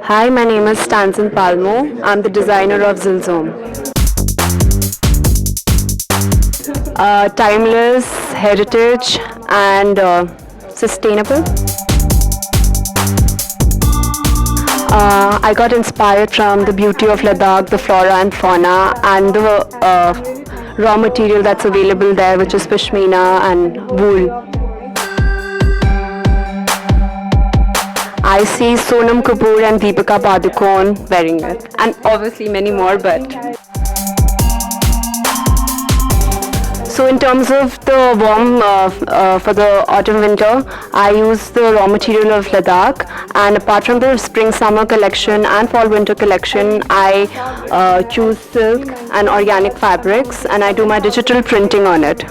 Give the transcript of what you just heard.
Hi, my name is Stanzin Palmo. I'm the designer of ZILZOM. Timeless, heritage, and sustainable. I got inspired from the beauty of Ladakh, the flora and fauna, and the raw material that's available there, which is Pashmina and wool. I see Sonam Kapoor and Deepika Padukone wearing it, and obviously many more, but... So in terms of the warm for the autumn-winter, I use the raw material of Ladakh, and apart from the spring-summer collection and fall-winter collection, I choose silk and organic fabrics, and I do my digital printing on it.